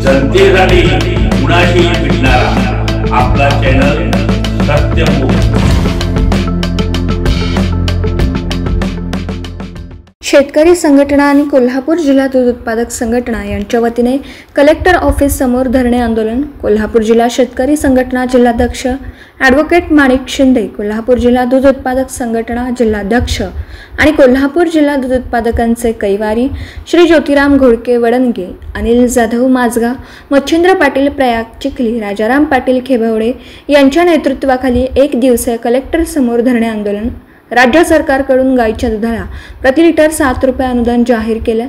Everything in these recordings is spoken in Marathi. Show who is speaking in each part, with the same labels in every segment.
Speaker 1: जनतेसाठी कुणाशी भेटणारा आपला चॅनल सत्यमुख।
Speaker 2: शेतकरी संघटना आणि कोल्हापूर जिल्हा दूध उत्पादक संघटना यांच्या वतीने कलेक्टर ऑफिस समोर धरणे आंदोलन। कोल्हापूर जिल्हा शेतकरी संघटना जिल्हाध्यक्ष ॲडव्होकेट माणिक शिंदे, कोल्हापूर जिल्हा दूध उत्पादक संघटना जिल्हाध्यक्ष आणि कोल्हापूर जिल्हा दूध उत्पादकांचे कैवारी श्री ज्योतिराम घोडके वडणगे, अनिल जाधव माझगाव, मच्छिंद्र पाटील प्रयाग चिखली, राजाराम पाटील खेबवडे यांच्या नेतृत्वाखाली एक दिवसीय कलेक्टर समोर धरणे आंदोलन। राज्य सरकारकडून गाईच्या दुधाला प्रति लिटर 7 रुपये अनुदान जाहीर केलं,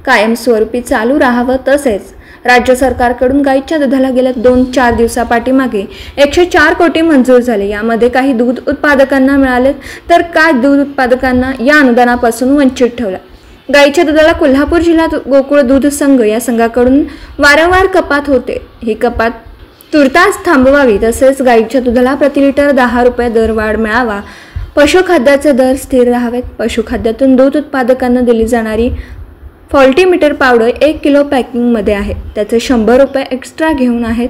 Speaker 2: कायमस्वरूपी चालू राहावं। तसेच राज्य सरकारकडून गाईच्या दुधाला गेल्या 2-4 दिवसापाठीमागे 104 कोटी मंजूर झाले। यामध्ये काही दूध उत्पादकांना मिळाले तर काही दूध उत्पादकांना या अनुदानापासून वंचित ठेवलं। गाईच्या दुधाला कोल्हापूर जिल्हा गोकुळ दूध संघ या संघाकडून वारंवार कपात होते, ही कपात तुर्तास थांबवावी। तसेच गाईच्या दुधाला प्रति लिटर 10 रुपये दरवाढ मिळावा। पशुखाद्याचे दर स्थिर राहावेत। पशुखाद्यातून दूध उत्पादकांना दिली जाणारी फॉल्टी मीटर पावडर 1 किलो पॅकिंगमध्ये आहे, त्याचे 100 रुपये एक्स्ट्रा घेऊन आहेत।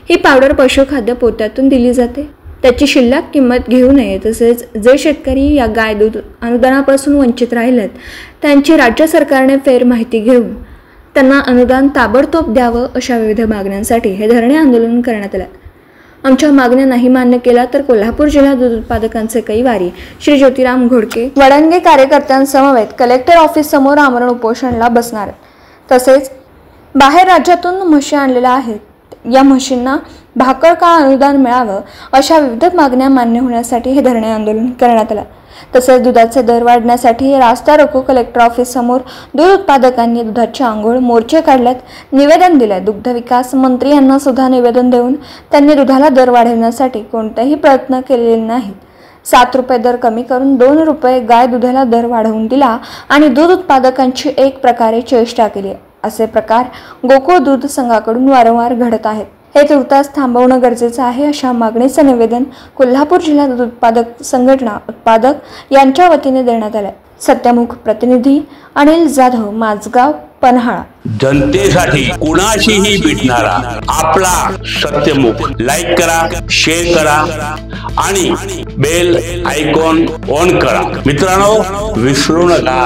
Speaker 2: ही पावडर पशुखाद्य पोत्यातून दिली जाते, त्याची शिल्लक किंमत घेऊ नये। तसेच जे शेतकरी या गाय दूध अनुदानापासून वंचित राहिलेत त्यांची राज्य सरकारने फेर माहिती घेऊन त्यांना अनुदान ताबडतोब द्यावं, अशा विविध मागण्यांसाठी हे धरणे आंदोलन करण्यात आले। आमच्या मागण्या नाही मान्य केला तर कोल्हापूर जिल्हा दूध उत्पादकांचे कैवारी श्री ज्योतिराम घोडके वडणगे कार्यकर्त्यांसमवेत कलेक्टर ऑफिस समोर आमरण उपोषणाला बसणार आहेत। तसेच बाहेर राज्यातून म्हशी आणलेल्या आहेत, या म्हशींना भाकर का अनुदान मिळावं, अशा विविध मागण्या मान्य होण्यासाठी हे धरणे आंदोलन करण्यात आले। तसेच दुधाचे दर वाढण्यासाठी रास्ता रोको कलेक्टर ऑफिस समोर दूध उत्पादकांनी दुधाची आंघोळ मोर्चे काढल्यात, निवेदन दिले। दुग्ध विकास मंत्री यांना सुद्धा निवेदन देऊन त्यांनी दुधाला दर वाढवण्यासाठी कोणतेही प्रयत्न केलेले नाहीत। 7 रुपये दर कमी करून 2 रुपये गाय दुधाला दर वाढवून दिला आणि दूध उत्पादकांची एक प्रकारे चेष्टा केली, असे प्रकार गोकुळ दूध संघाकडून वारंवार घडत आहेत। हे तुर्तास थांबवणं गरजेचं आहे, अशा मागणीचं निवेदन कोल्हापूर जिल्हा दूध उत्पादक संघटना उत्पादक यांच्या वतीने देण्यात आले। सत्यमुख प्रतिनिधी अनिल जाधव माझगाव पन्हाळा।
Speaker 1: जनतेसाठी कुणाशीही भेटणारा आपला सत्यमुख। लाईक करा, शेअर करा आणि बेल आयकॉन ऑन करा। मित्रांनो, विसरू नका।